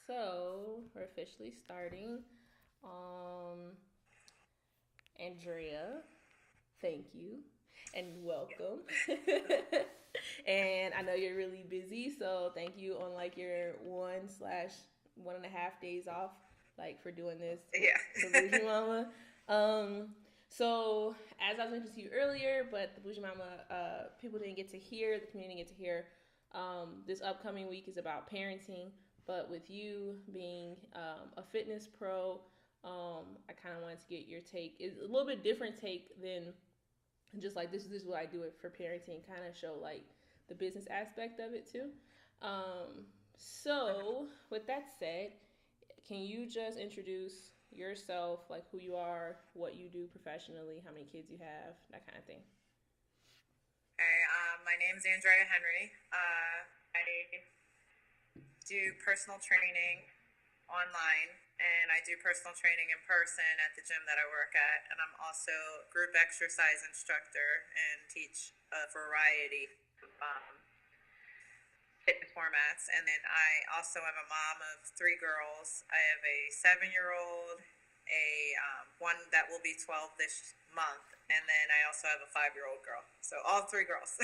So we're officially starting. Andrea, thank you and welcome. And I know you're really busy, so thank you on like your 1/1.5 days off, like for doing this for Yeah. Bougie Mama. Um, so as I was mentioning to you earlier, but the Bougie Mama people didn't get to hear, the community didn't get to hear. This upcoming week is about parenting, but with you being a fitness pro, I kind of wanted to get your take. It's a little bit different take than just like this is what I do it for parenting. Kind of show like the business aspect of it too. So with that said, can you just introduce yourself, like who you are, what you do professionally, how many kids you have, that kind of thing? Hey, my name's Andrea Henry. I do personal training online, and I do personal training in person at the gym that I work at. And I'm also a group exercise instructor and teach a variety of fitness formats. And then I also am a mom of three girls. I have a 7-year-old, a one that will be 12 this month, and then I also have a 5-year-old girl. So all three girls.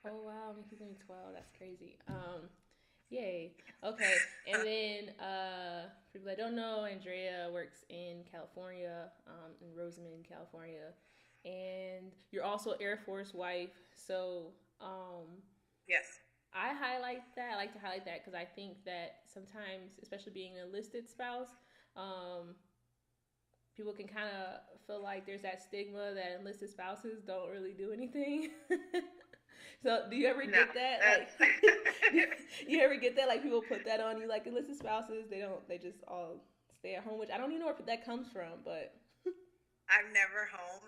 Oh wow, Mickey's only 12. That's crazy. Yay. Okay, and then for people that don't know, Andrea works in California, in Rosamond, California, and you're also Air Force wife. So Yes. I highlight that. I like to highlight that because I think that sometimes, especially being an enlisted spouse, um, people can kind of feel like there's that stigma that enlisted spouses don't really do anything. So, do you ever No, get that? Like, that's you ever get that? Like, people put that on you, like enlisted spouses. They don't. They just all stay at home. Which I don't even know where that comes from, but I'm never home,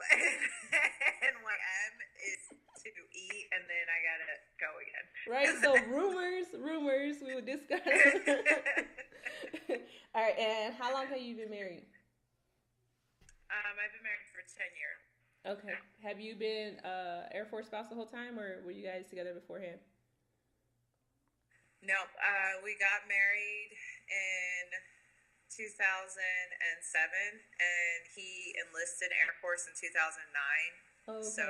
and what I am is to eat, and then I gotta go right. So again. rumors. We would discuss. All right. And how long have you been married? I've been married for 10 years. Okay. Have you been Air Force spouse the whole time, or were you guys together beforehand? Nope. We got married in 2007, and he enlisted Air Force in 2009. Oh, okay. So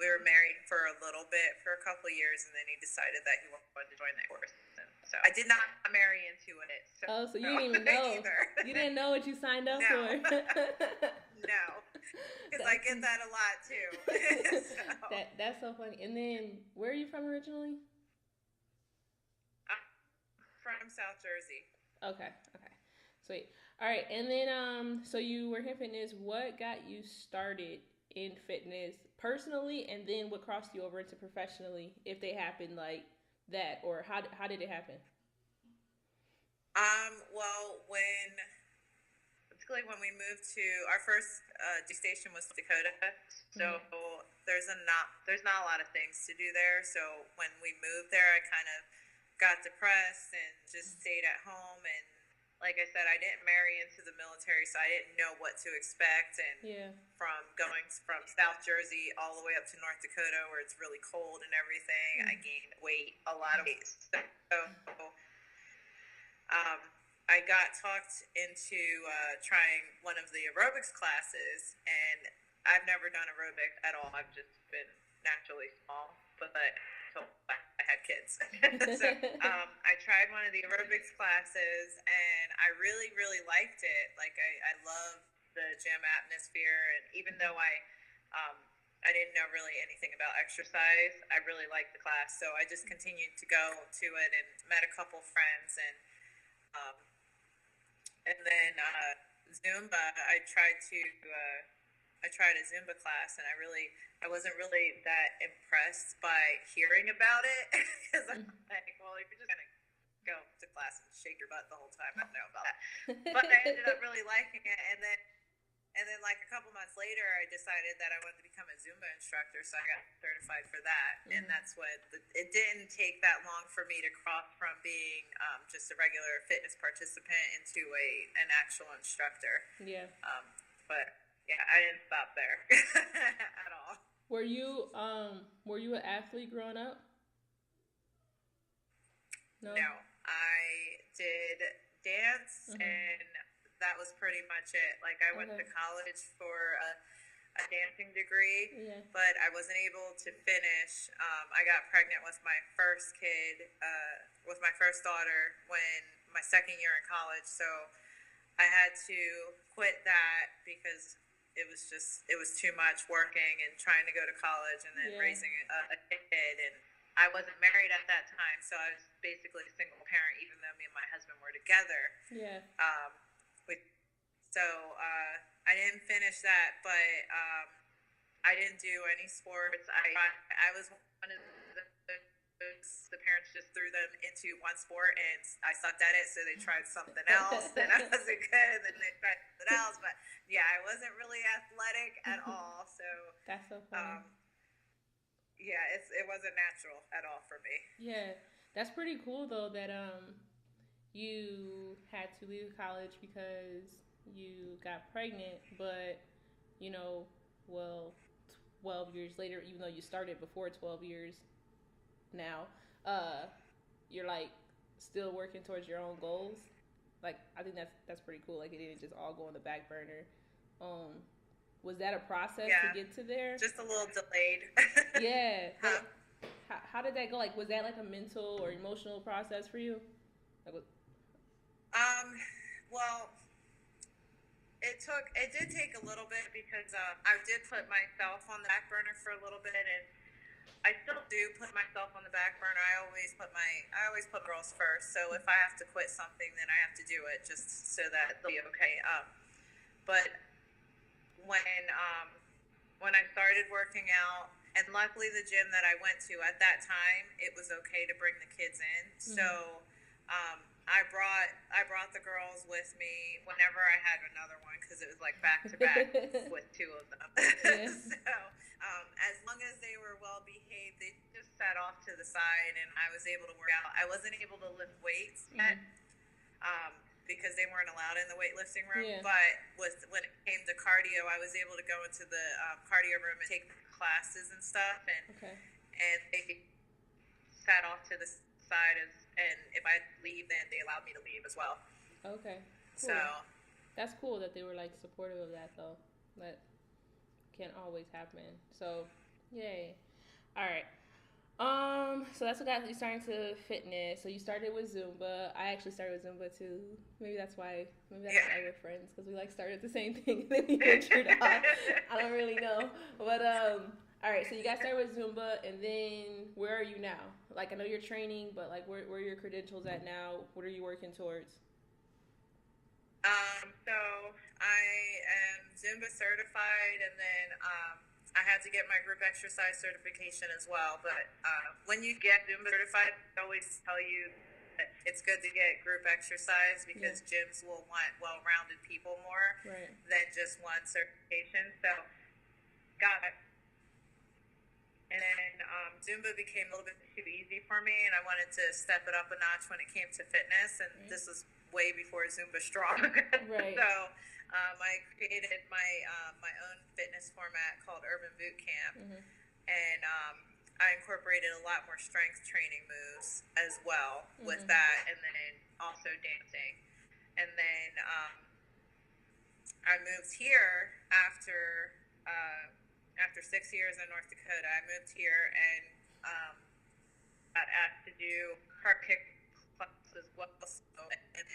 we were married for a little bit, for a couple of years, and then he decided that he wanted to join the Air Force. And so I did not marry into it. So Oh, so you didn't even know. either. You didn't know what you signed up No. for. No. Because I get that a lot too. So that's so funny. And then, where are you from originally? I'm from South Jersey. Okay, okay, sweet. All right, and then so you work in fitness. What got you started in fitness personally, and then what crossed you over into professionally, if they happened like that, or how did it happen? Well, when particularly when we moved to our first station was Dakota, so Mm-hmm. there's not a lot of things to do there. So when we moved there, I kind of got depressed and just stayed at home. And like I said, I didn't marry into the military, so I didn't know what to expect. And Yeah. from going from South Jersey all the way up to North Dakota, where it's really cold and everything, I gained weight, a lot of weight. So um, I got talked into trying one of the aerobics classes, and I've never done aerobic at all. I've just been naturally small, but until I had kids. So I tried one of the aerobics classes, and I really, really liked it. Like I love the gym atmosphere, and even though um, I didn't know really anything about exercise, I really liked the class. So I just continued to go to it and met a couple friends, um, and then Zumba. I tried a Zumba class, and I wasn't really that impressed by hearing about it because I'm like, well, if you're just gonna go to class and shake your butt the whole time, I don't know about that. But I ended up really liking it, and then like a couple months later, I decided that I wanted to become a Zumba instructor, so I got certified for that. And Mm-hmm. that's it didn't take that long for me to cross from being just a regular fitness participant into an actual instructor. Yeah. But yeah, I didn't stop there at all. Were you an athlete growing up? No. No, I did dance, and that was pretty much it. Like, I went to college for a dancing degree, but I wasn't able to finish. I got pregnant with my first kid, with my first daughter, when my second year in college. So I had to quit that because it was too much working and trying to go to college and then raising a kid. And I wasn't married at that time, so I was basically a single parent, even though me and my husband were together. So I didn't finish that, but I didn't do any sports. I was one of the parents just threw them into one sport, and I sucked at it, so they tried something else, and I wasn't good, and then they tried something else. But yeah, I wasn't really athletic at all. So that's so funny. Yeah, it wasn't natural at all for me. Yeah, that's pretty cool though that you had to leave college because you got pregnant, but you know, well, 12 years later, even though you started before 12 years now, you're like still working towards your own goals. Like, I think that's pretty cool. Like, it didn't just all go on the back burner. Was that a process to get to there? Just a little delayed. Yeah. How did that go? Like, was that like a mental or emotional process for you? Like, well, it did take a little bit because I did put myself on the back burner for a little bit, and I still do put myself on the back burner. I always put girls first. So if I have to quit something, then I have to do it just so that they'll be okay. But when I started working out, and luckily the gym that I went to at that time, it was okay to bring the kids in. So I brought the girls with me whenever I had another one, because it was like back to back with two of them. So as long as they were well behaved, they just sat off to the side, and I was able to work out. I wasn't able to lift weights yet, because they weren't allowed in the weightlifting room. But when it came to cardio, I was able to go into the cardio room and take classes and stuff, and they sat off to the side, and if I leave, then they allowed me to leave as well. Okay, So cool. That's cool that they were like supportive of that though. That can't always happen. So, yay. All right. So that's what got you starting to fitness. So you started with Zumba. I actually started with Zumba too. Maybe that's why we're friends, because we like started at the same thing and then we ventured off. I don't really know, but all right. So you got started with Zumba, and then where are you now? Like, I know you're training, but like, where are your credentials at now? What are you working towards? So I am Zumba certified, and then I had to get my group exercise certification as well. But when you get Zumba certified, they always tell you that it's good to get group exercise, because gyms will want well-rounded people more than just one certification. So got it. And then Zumba became a little bit too easy for me, and I wanted to step it up a notch when it came to fitness. And this was way before Zumba Strong. So I created my own fitness format called Urban Boot Camp, and I incorporated a lot more strength training moves as well with that, and then also dancing. And then I moved here after 6 years in North Dakota. I moved here and got asked to do car kick classes as well, and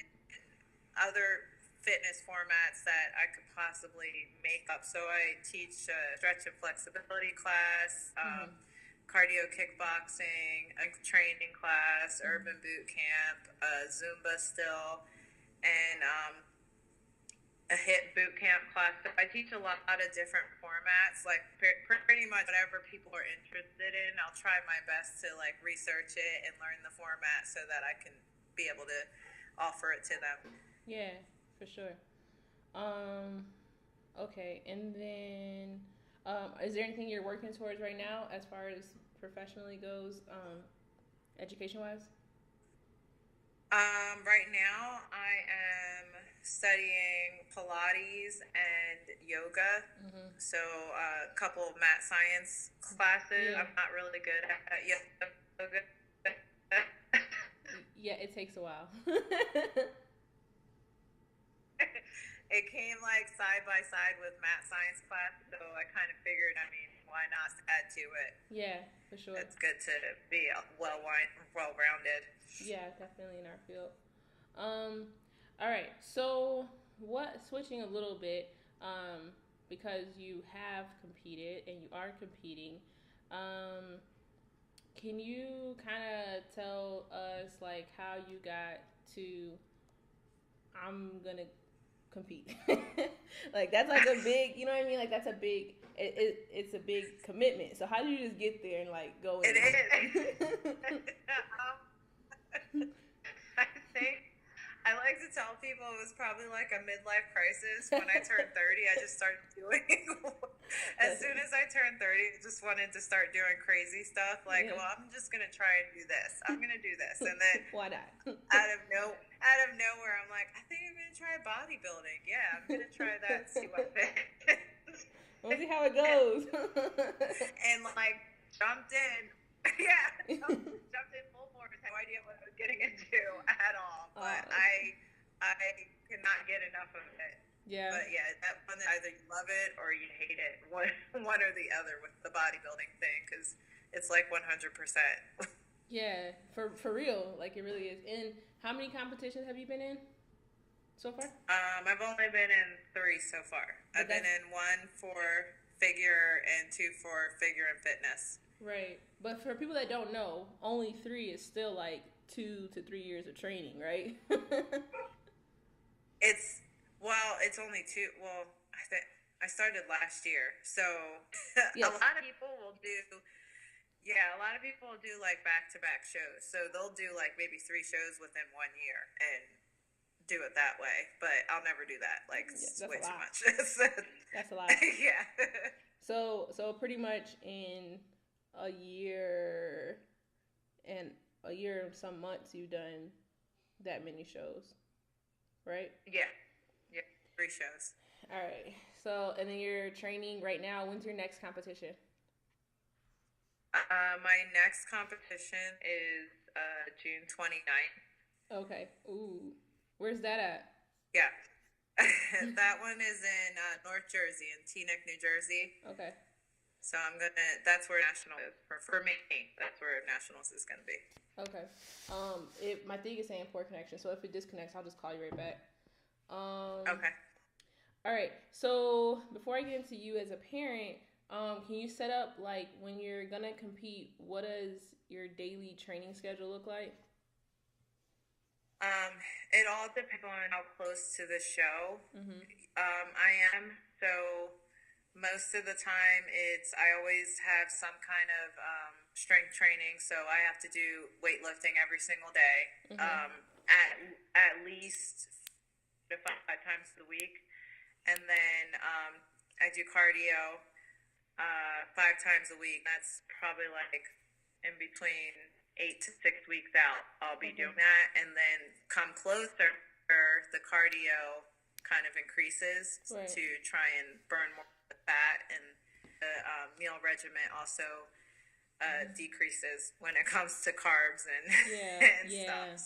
other fitness formats that I could possibly make up. So I teach stretch and flexibility class, cardio kickboxing, a training class, urban boot camp, Zumba still, and a HIIT boot camp class. So I teach a lot of different formats, like pretty much whatever people are interested in. I'll try my best to like research it and learn the format so that I can be able to offer it to them. Yeah, for sure. Okay, and then is there anything you're working towards right now as far as professionally goes, education-wise? Right now, I am studying Pilates and yoga. So a couple of mat science classes. I'm not really good at yoga. Yeah, it takes a while. it came like side by side with math science class, so I kind of figured, I mean, why not add to it? Yeah, for sure. It's good to be well-rounded. Yeah, definitely in our field. Um, all right. So, switching a little bit, because you have competed and you are competing, um, can you kind of tell us like how you got to I'm gonna compete? Like that's like a big, you know what I mean? Like that's a big, it's a big commitment. So how do you just get there and like go in? It is. I think I like to tell people it was probably like a midlife crisis. When I turned 30, I just started doing, as soon as I turned 30, I just wanted to start doing crazy stuff. Like, well, I'm just going to try and do this. I'm going to do this. And then why not? out of nowhere, I'm like, I think I'm going to try bodybuilding. Yeah, I'm going to try that, see what fits. We'll see how it goes. And like, jumped in. Yeah, jumped in full force. Had no idea what I was getting into at all. But I could not get enough of it. Yeah. But yeah, that one, either you love it or you hate it. One or the other with the bodybuilding thing, because it's like 100%. Yeah, for real. Like it really is. And how many competitions have you been in so far? I've only been in 3 so far. I've been in 1 for figure and 2 for figure and fitness. Right. But for people that don't know, only 3 is still like 2 to 3 years of training, right? It's only 2. Well, I started last year, so yes. A lot of people will do like back-to-back shows. So they'll do like maybe 3 shows within 1 year and do it that way. But I'll never do that. Like it's way too much. That's a lot. Yeah. So pretty much in a year and some months you've done that many shows, right? Yeah. 3 shows. All right. So and then you're training right now. When's your next competition? My next competition is June 29th. Okay. Ooh. Where's that at? Yeah. That one is in North Jersey, in Teaneck, New Jersey. Okay. So that's where Nationals is. For me, that's where Nationals is going to be. Okay. My thing is saying poor connection, so if it disconnects, I'll just call you right back. Okay. All right. So before I get into you as a parent, can you set up like when you're gonna compete? What does your daily training schedule look like? It all depends on how close to the show I am. So most of the time, I always have some kind of strength training. So I have to do weightlifting every single day, at least 5 times a week, and then I do cardio 5 times a week. That's probably like in between 8 to 6 weeks out. I'll be doing that, and then come closer, the cardio kind of increases to try and burn more of the fat, and the meal regimen also decreases when it comes to carbs and stuff.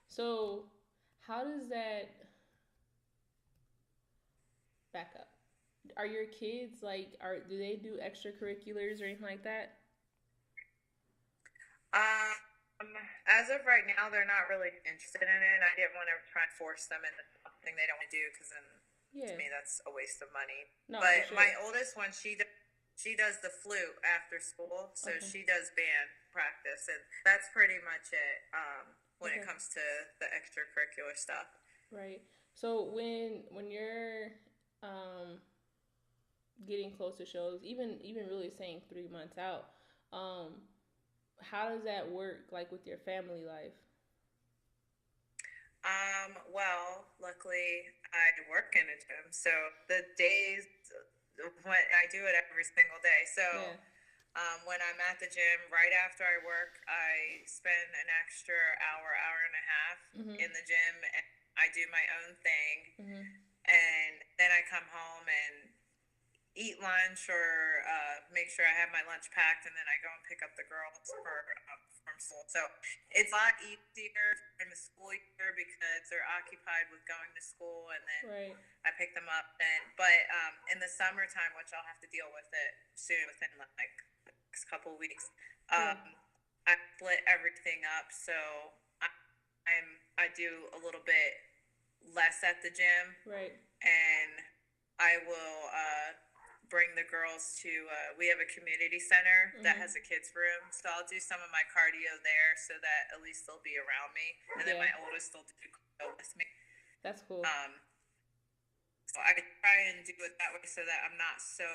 So how does that back up? Are your kids do they do extracurriculars or anything like that? As of right now, they're not really interested in it. I didn't want to try and force them into something they don't want to do, because then to me that's a waste of money. No, but my oldest one, she does the flute after school, so she does band practice, and that's pretty much it when it comes to the extracurricular stuff. Right. So when you're getting close to shows, even really saying 3 months out, how does that work, like with your family life? Well, luckily I work in a gym, so the days when I do it every single day. So when I'm at the gym, right after I work, I spend an extra hour and a half in the gym, and I do my own thing, and then I come home and eat lunch or make sure I have my lunch packed, and then I go and pick up the girls from from school. So it's a lot easier in the school year because they're occupied with going to school, and then right. I pick them up then. But in the summertime, which I'll have to deal with it soon within like the next couple of weeks, I split everything up. So I do a little bit less at the gym, right, and I will bring the girls to we have a community center that has a kids room, so I'll do some of my cardio there so that at least they'll be around me, and then my oldest will do cardio with me. That's cool. So I try and do it that way so that I'm not so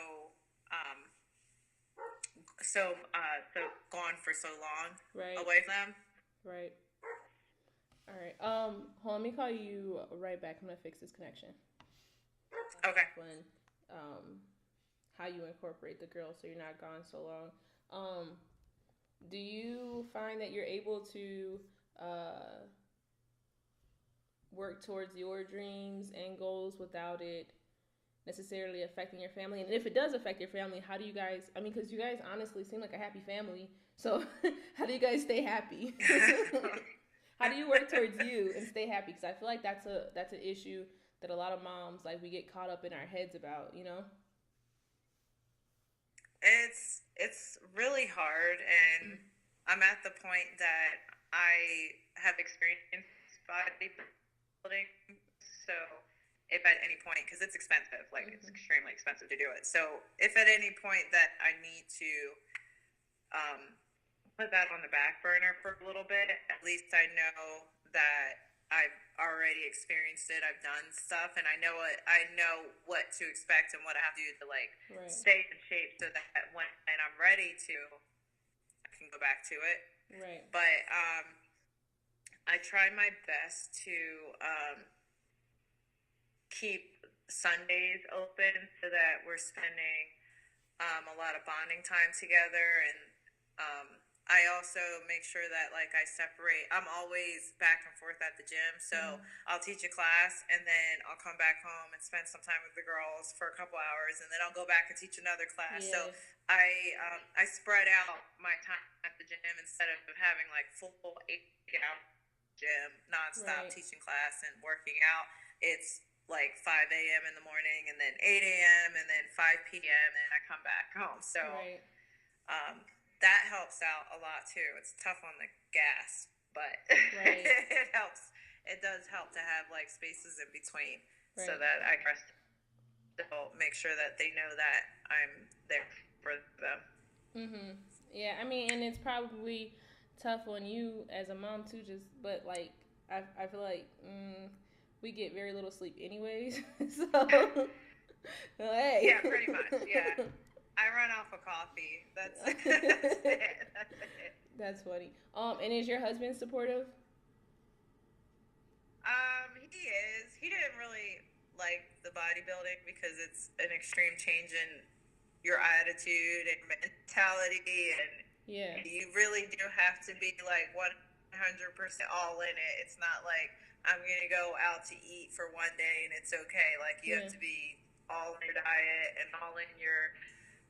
gone for so long away from them. Right. All right. Hold on, let me call you right back. I'm gonna fix this connection. Okay. When, how you incorporate the girls so you're not gone so long. Do you find that you're able to work towards your dreams and goals without it necessarily affecting your family? And if it does affect your family, how do you guys, I mean, because you guys honestly seem like a happy family, so how do you guys stay happy? How do you work towards you and stay happy? Because I feel like that's an issue that a lot of moms, like, we get caught up in our heads about, you know? It's really hard, and I'm at the point that I have experienced bodybuilding, so if at any point, because it's expensive, like it's extremely expensive to do it, so if at any point that I need to put that on the back burner for a little bit, at least I know that I've already experienced it. I've done stuff, and I know what to expect and what I have to do to like stay in shape so that when I'm ready to, I can go back to it. Right. But I try my best to keep Sundays open so that we're spending a lot of bonding time together, and I also make sure that like I separate. I'm always back and forth at the gym, so I'll teach a class and then I'll come back home and spend some time with the girls for a couple hours, and then I'll go back and teach another class. So I spread out my time at the gym instead of having like full 8-hour gym nonstop teaching class and working out. It's like 5 a.m. in the morning, and then 8 a.m. and then 5 p.m. and I come back home. So that helps out a lot too. It's tough on the gas, but it helps. It does help to have like spaces in between so that I can make sure that they know that I'm there for them. Yeah, I mean, and it's probably tough on you as a mom too, but like I feel like we get very little sleep anyways. So hey. Yeah, pretty much. Yeah. I run off of coffee. That's it. That's funny. And is your husband supportive? He is. He didn't really like the bodybuilding because it's an extreme change in your attitude and mentality, and you really do have to be like 100% all in it. It's not like I'm gonna go out to eat for one day and it's okay. Like you have to be all in your diet and all in your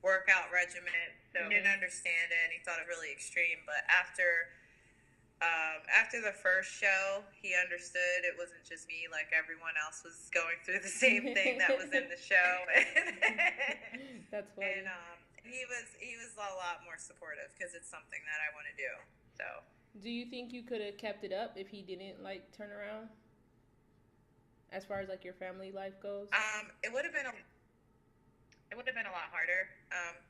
workout regimen. So he didn't understand it, and he thought it really extreme. But after the first show, he understood it wasn't just me. Like everyone else was going through the same thing that was in the show. That's funny. And he was a lot more supportive because it's something that I want to do. So. Do you think you could have kept it up if he didn't like turn around? As far as like your family life goes? It would have been a lot harder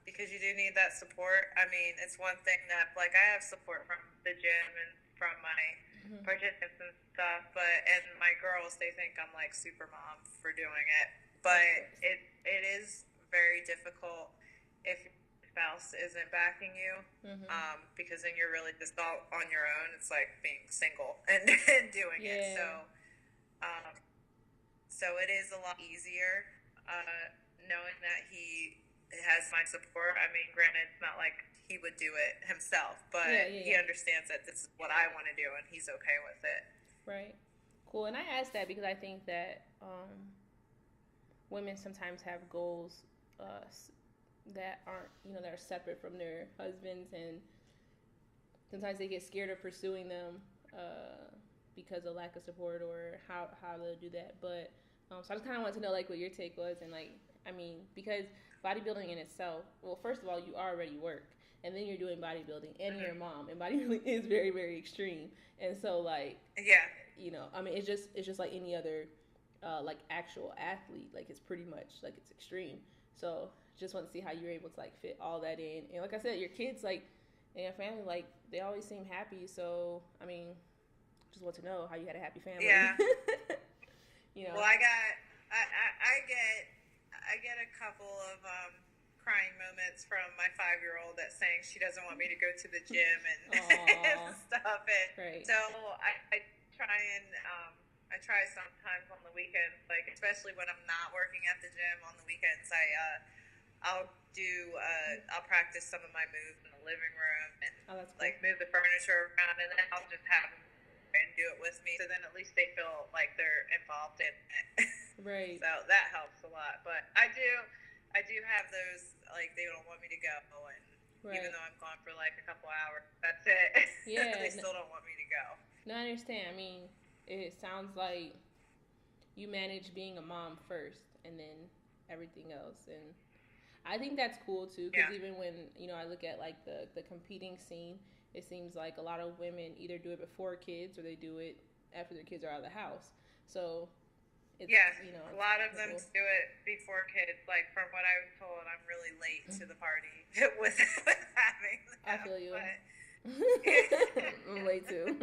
because you do need that support. I mean, it's one thing that like I have support from the gym and from my participants and stuff, and my girls, they think I'm like super mom for doing it. But it is very difficult if your spouse isn't backing you because then you're really just all on your own. It's like being single and doing it. So it is a lot easier knowing that he has my support. I mean, granted, it's not like he would do it himself, but he understands that this is what I want to do, and he's okay with it. Right. Cool. And I asked that because I think that women sometimes have goals that aren't, that are separate from their husbands, and sometimes they get scared of pursuing them because of lack of support or how they'll do that. But so I just kind of want to know like what your take was and like I mean because bodybuilding in itself, well, first of all, you already work, and then you're doing bodybuilding, and you're a mom, and bodybuilding is very very extreme, and so like Yeah. you know, I mean it's just like any other like actual athlete, like it's pretty much like it's extreme. So just want to see how you're able to like fit all that in, and like I said, your kids like and your family like they always seem happy. So I mean, just want to know how you had a happy family. Yeah. You know. Well, I get a couple of crying moments from my 5-year-old that's saying she doesn't want me to go to the gym and, and stuff. And right. so I try and I try sometimes on the weekends, like especially when I'm not working at the gym on the weekends. I'll practice some of my moves in the living room and like move the furniture around, and then I'll just have them and do it with me. So then at least they feel like they're involved in it. Right. So that helps a lot. But I do have those like they don't want me to go, and even though I'm gone for like a couple hours, that's it. Yeah. They still don't want me to go. No, I understand. I mean, it sounds like you manage being a mom first, and then everything else, and I think that's cool too. Because even when I look at like the competing scene, it seems like a lot of women either do it before kids or they do it after their kids are out of the house. So it's, a lot of them do it before kids. Like from what I was told, I'm really late to the party with having them. I feel you. I'm late too.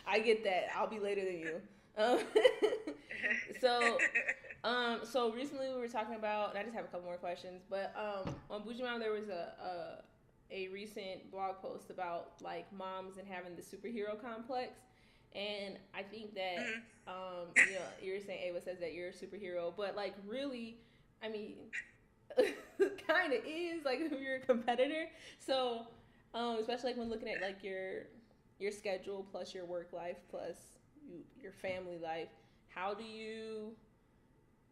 I get that. I'll be later than you. So recently we were talking about, and I just have a couple more questions, but on Bougie Mom there was a recent blog post about like moms and having the superhero complex, and I think that you're saying Ava says that you're a superhero, but like really, I mean, kind of is like if you're a competitor. So especially like when looking at like your schedule plus your work life plus your family life, how do you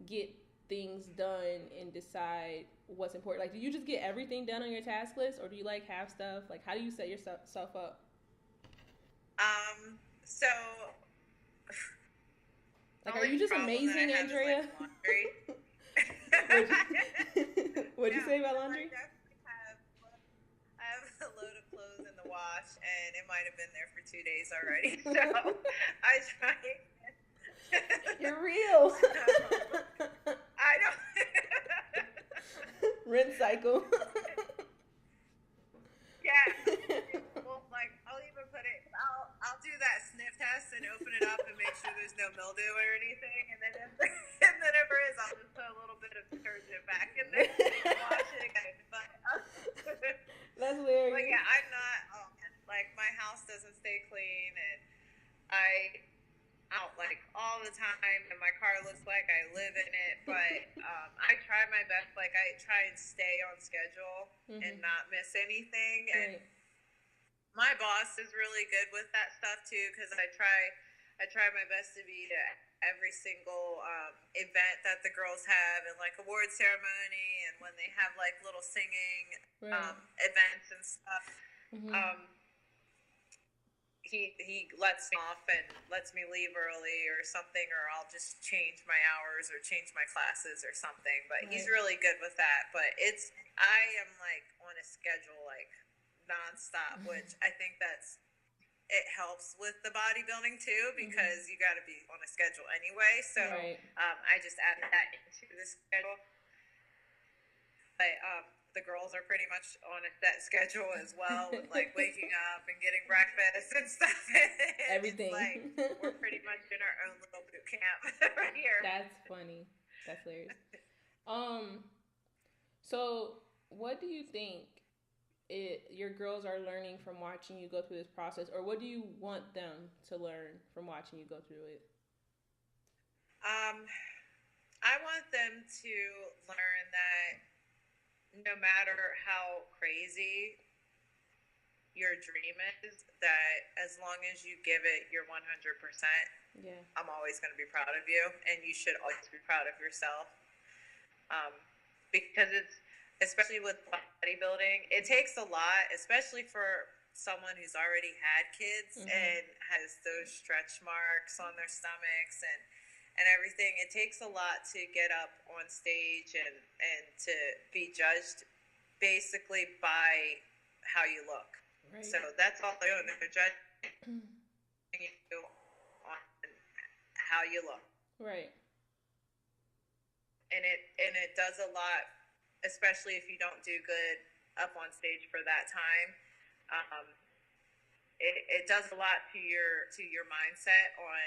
get things done and decide what's important? Like, do you just get everything done on your task list, or do you like have stuff? Like, how do you set yourself up? So like, are you just amazing, Andrea? What'd you say about laundry? I have a load of clothes in the wash, and it might have been there for 2 days already. So I try. You're real. I don't. Rinse cycle. Yeah. Well, like I'll even put it. I'll do that sniff test and open it up and make sure there's no mildew or anything, and then if there is, I'll just put a little bit of detergent back in there and wash it again. But that's hilarious. But yeah, I'm not. Like my house doesn't stay clean, and I out like all the time, and my car looks like I live in it. But I try my best. Like I try and stay on schedule and not miss anything. And my boss is really good with that stuff too, because I try my best to be to every single event that the girls have, and like award ceremony, and when they have like little singing events and stuff. He lets me off and lets me leave early or something, or I'll just change my hours or change my classes or something. But he's really good with that. But I am like on a schedule like nonstop, which I think it helps with the bodybuilding too, because you got to be on a schedule anyway. So I just added that into the schedule. But the girls are pretty much on a set schedule as well, with like waking up and getting breakfast and stuff. Everything. Like we're pretty much in our own little boot camp right here. That's funny. That's hilarious. So what do you think your girls are learning from watching you go through this process, or what do you want them to learn from watching you go through it? I want them to learn that no matter how crazy your dream is, that as long as you give it your 100%, I'm always going to be proud of you, and you should always be proud of yourself. Because especially with bodybuilding, it takes a lot, especially for someone who's already had kids and has those stretch marks on their stomachs and everything. It takes a lot to get up on stage and to be judged basically by how you look. Right. So that's all they're doing. They're judging you on how you look. Right. And it does a lot, especially if you don't do good up on stage for that time. It does a lot to your mindset on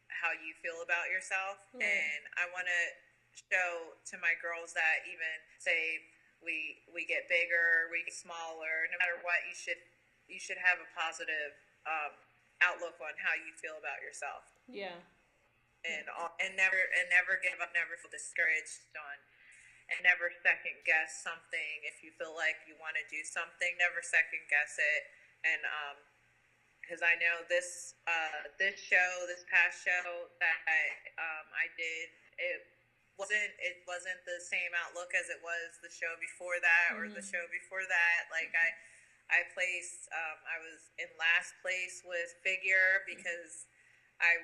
how you feel about yourself. And I want to show to my girls that even say we get bigger, we get smaller, no matter what, you should have a positive outlook on how you feel about yourself. Yeah. And never give up, never feel discouraged on, and never second guess something. If you feel like you want to do something, never second guess it. And because I know this past show that I did, it wasn't the same outlook as it was the show before that or the show before that. Like I placed, I was in last place with figure because I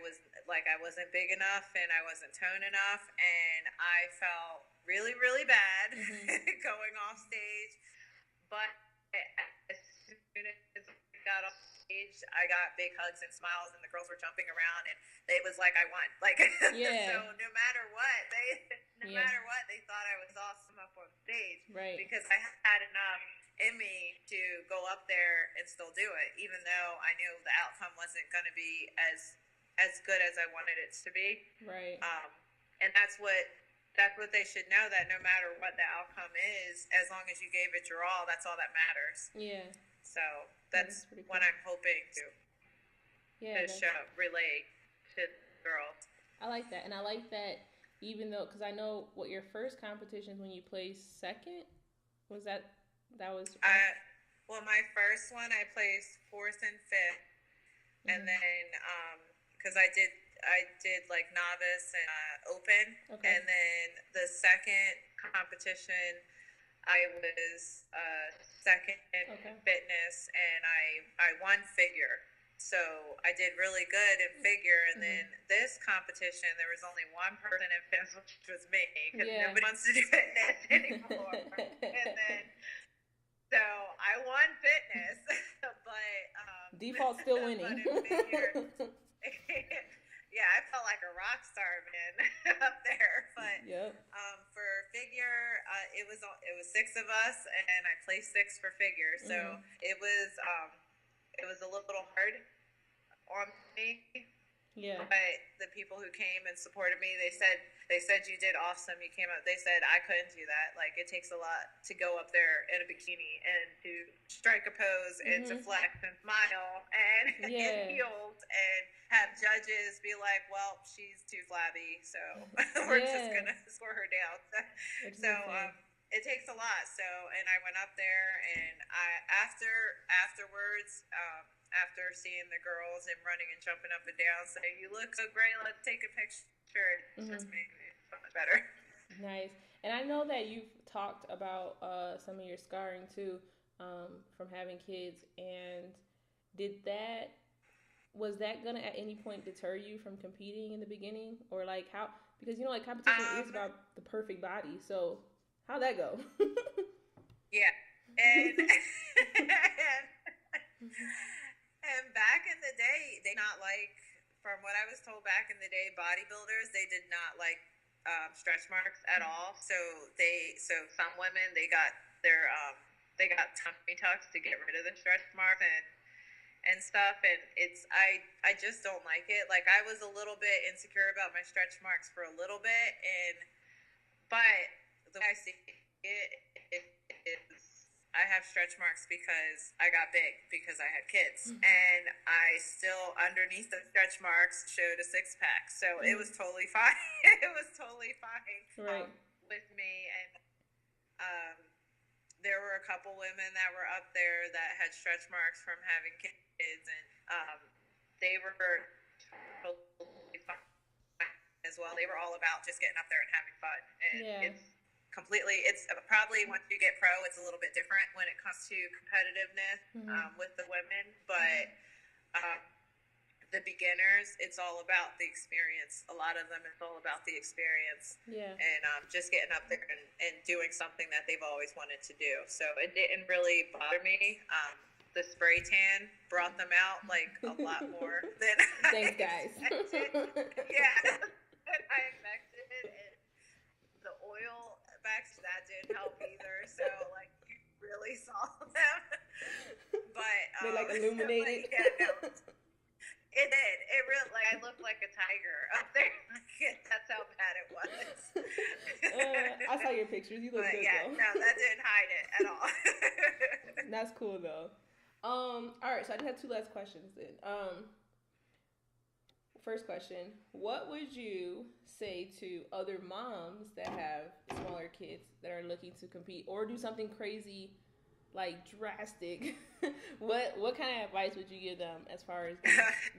wasn't big enough and I wasn't toned enough, and I felt really, really bad going off stage. But as soon as I got off stage, I got big hugs and smiles, and the girls were jumping around, and it was like I won. Like, so no matter what, they thought I was awesome up on stage, right? Because I had enough in me to go up there and still do it, even though I knew the outcome wasn't going to be as good as I wanted it to be. Right. And that's what they should know, that no matter what the outcome is, as long as you gave it your all, that's all that matters. Yeah. So that's what I'm hoping to relay to girls. I like that. And I like that even though, because I know what your first competition when you placed second, was that was... well, my first one, I placed 4th and 5th. And then, because I did like novice and open, and then the second competition I was second in fitness, and I won figure. So I did really good in figure, and then this competition there was only one person in fitness, which was me, because nobody wants to do fitness anymore. And then so I won fitness, but default still winning. But in figure, yeah, I felt like a rock star, man, up there. But for figure, it was 6 of us, and I placed 6 for figure. So it was a little hard on me. Yeah. But the people who came and supported me, they said you did awesome. You came up. They said I couldn't do that. Like, it takes a lot to go up there in a bikini and to strike a pose and to flex and smile and get healed and have judges be like, well, she's too flabby, so we're just gonna score her down. So it takes a lot. So, and I went up there, and afterwards. After seeing the girls and running and jumping up and down, saying, "You look so great, let's take a picture," it just made me so much better. Nice. And I know that you've talked about some of your scarring too, from having kids. And was that gonna at any point deter you from competing in the beginning, or like how? Because like competition is about the perfect body. So how'd that go? Yeah, and. And back in the day, they not like, from what I was told back in the day, bodybuilders, they did not like stretch marks at all. So some women, they got tummy tucks to get rid of the stretch mark and stuff. And I just don't like it. Like, I was a little bit insecure about my stretch marks for a little bit, but the way I see it is, I have stretch marks because I got big, because I had kids, and I still, underneath the stretch marks, showed a 6-pack. So it was totally fine. It was totally fine with me. And there were a couple women that were up there that had stretch marks from having kids, and they were totally fine as well. They were all about just getting up there and having fun. And completely. It's probably once you get pro, it's a little bit different when it comes to competitiveness with the women. But the beginners, it's all about the experience. A lot of them, it's all about the experience. Yeah. And just getting up there and doing something that they've always wanted to do. So it didn't really bother me. The spray tan brought them out like a lot more than Thanks, guys. Yeah, than I expected. And the oil backs, that didn't help either. So like you really saw them. But they like illuminated. But, yeah, no. It did. It really, like, I looked like a tiger up there. That's how bad it was. I saw your pictures. You look good, though. No, that didn't hide it at all. That's cool, though. All right, so I just have 2 last questions then. First question, what would you say to other moms that have smaller kids that are looking to compete or do something crazy, like drastic? What kind of advice would you give them as far as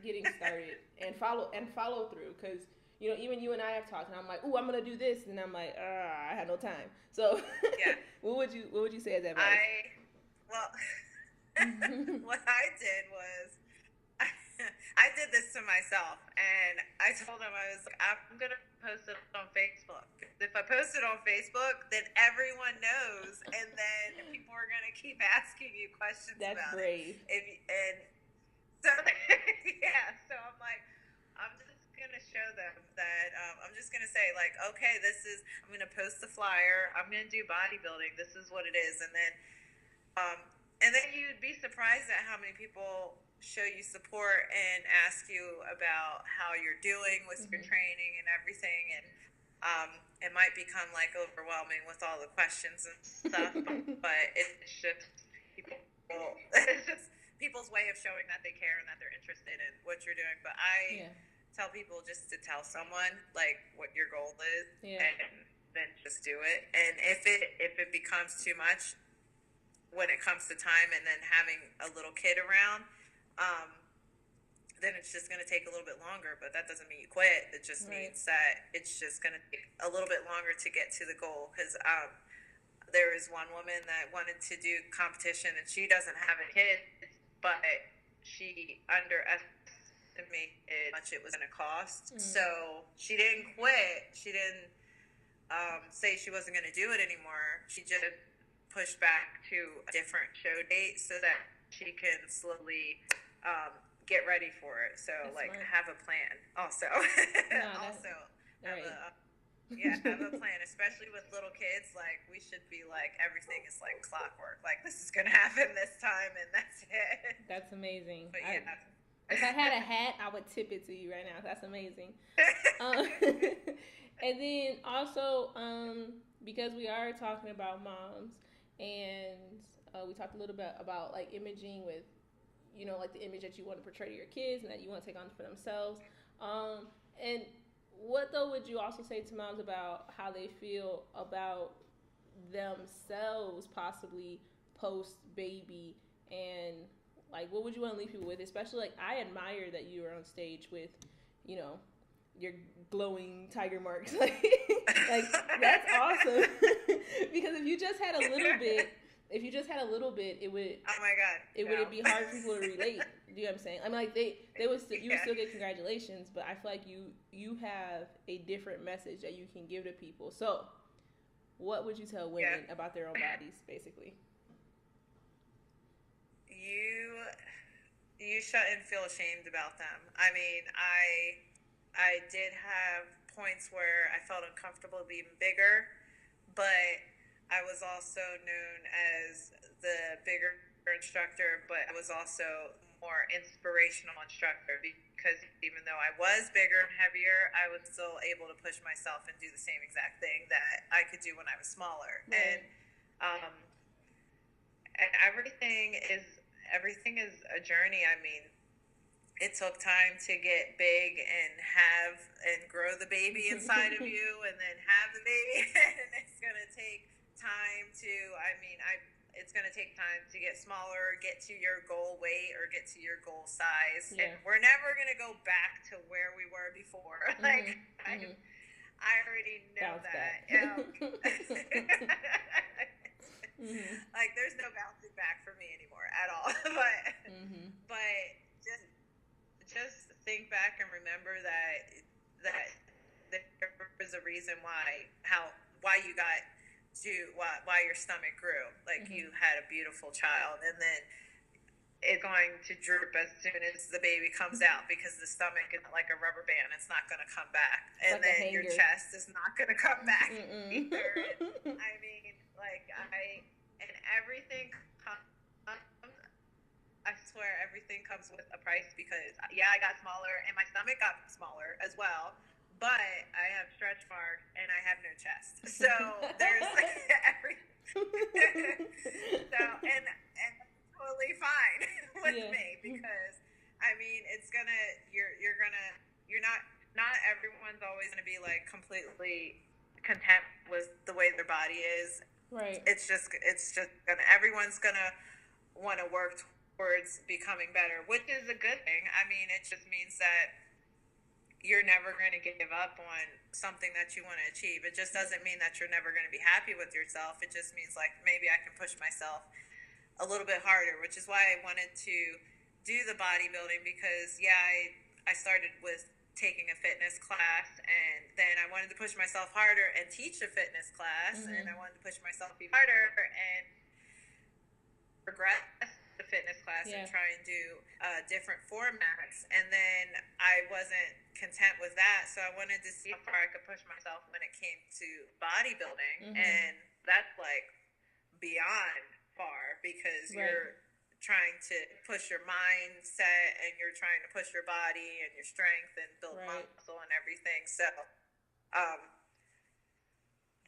getting started and follow through? Because even you and I have talked, and I'm like, "Ooh, I'm gonna do this," and I'm like, "I had no time." So, yeah, what would you say as advice? What I did was I did this to myself, and I told him, I was like, I'm going to post it on Facebook. If I post it on Facebook, then everyone knows, and then people are going to keep asking you questions about brave. it. And so, yeah, so I'm like, I'm just going to show them that, I'm just going to say, like, okay, I'm going to post the flyer, I'm going to do bodybuilding, this is what it is, and then you'd be surprised at how many people show you support and ask you about how you're doing with your training and everything. And it might become like overwhelming with all the questions and stuff, but it's just people's way of showing that they care and that they're interested in what you're doing. But I tell people just to tell someone like what your goal is, and then just do it. And if it becomes too much when it comes to time and then having a little kid around, then it's just going to take a little bit longer, but that doesn't mean you quit. It just means that it's just going to take a little bit longer to get to the goal. Because there is one woman that wanted to do competition, and she doesn't have a kid, but she underestimated how much it was going to cost. So she didn't quit. She didn't say she wasn't going to do it anymore. She just pushed back to a different show date so that she can slowly get ready for it. So that's like smart. Have a plan also. Have a plan, especially with little kids. Like we should be like, everything is like clockwork. Like this is going to happen this time and that's it. That's amazing. But if I had a hat, I would tip it to you right now. That's amazing. And then also, because we are talking about moms, and we talked a little bit about like imaging with, like the image that you want to portray to your kids and that you want to take on for themselves. And what though would you also say to moms about how they feel about themselves possibly post baby, and like what would you want to leave people with? Especially like I admire that you were on stage with, your glowing tiger marks. like that's awesome. Because if you just had a little bit, it would. Oh my God! It would be hard for people to relate. Do you know what I'm saying? I mean, like you would still get congratulations, but I feel like you have a different message that you can give to people. So, what would you tell women about their own bodies, basically? You shouldn't feel ashamed about them. I mean, I did have points where I felt uncomfortable being bigger, but I was also known as the bigger instructor, but I was also more inspirational instructor because even though I was bigger and heavier, I was still able to push myself and do the same exact thing that I could do when I was smaller. Right. And everything is a journey. I mean, it took time to get big and grow the baby inside of you and then have the baby. And it's going to take time it's going to take time to get smaller, get to your goal weight or get to your goal size. And we're never going to go back to where we were before. I already know Bounce that. back. Like there's no bouncing back for me anymore at all. but but just think back and remember that there was a reason why you got to why your stomach grew. Like you had a beautiful child, and then it's going to droop as soon as the baby comes out because the stomach is like a rubber band. It's not going to come back. And like then your chest is not going to come back either. And, I mean, like and everything comes, I swear everything comes with a price because, yeah, I got smaller and my stomach got smaller as well. But I have stretch marks and I have no chest. So there's everything. So, and totally fine with me because I mean it's you're not everyone's always gonna be like completely content with the way their body is. Right. It's just gonna everyone's gonna want to work towards becoming better, which is a good thing. I mean, it just means that you're never going to give up on something that you want to achieve. It just doesn't mean that you're never going to be happy with yourself. It just means like maybe I can push myself a little bit harder, which is why I wanted to do the bodybuilding because I started with taking a fitness class and then I wanted to push myself harder and teach a fitness class and I wanted to push myself even harder and progress the fitness class and try and do different formats. And then I wasn't content with that, so I wanted to see how far I could push myself when it came to bodybuilding. And that's like beyond far because you're trying to push your mindset and you're trying to push your body and your strength and build muscle and everything. So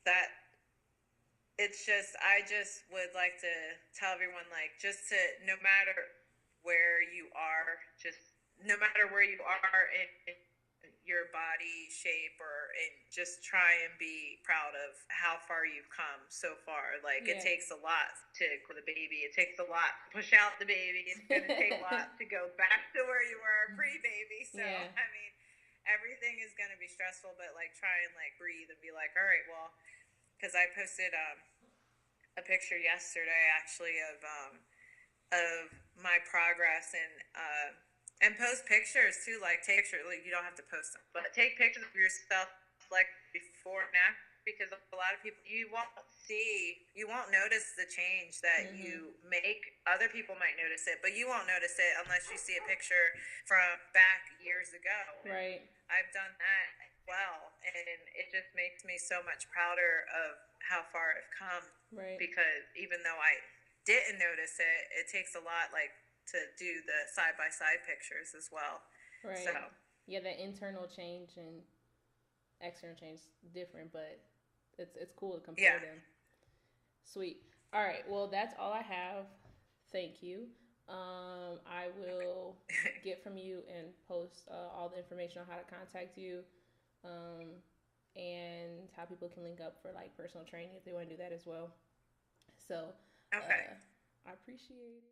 that it's just I just would like to tell everyone like just to no matter where you are in your body shape or in just try and be proud of how far you've come so far. Like it takes a lot to grow the baby. It takes a lot to push out the baby. It's going to take a lot to go back to where you were pre-baby. So I mean, everything is going to be stressful, but like try and like breathe and be like, all right, well. Because I posted a picture yesterday, actually, of my progress and post pictures too. Like take pictures, like you don't have to post them, but take pictures of yourself like before and after. Because a lot of people you won't notice the change that you make. Other people might notice it, but you won't notice it unless you see a picture from back years ago. Right. I've done that well, and it just makes me so much prouder of how far I've come. Right. Because even though I didn't notice it, it takes a lot like to do the side by side pictures as well. Right. So yeah, the internal change and external change is different, but it's cool to compare them. Sweet. All right. Well, that's all I have. Thank you. I will get from you and post all the information on how to contact you. And how people can link up for like personal training if they want to do that as well. So, I appreciate it.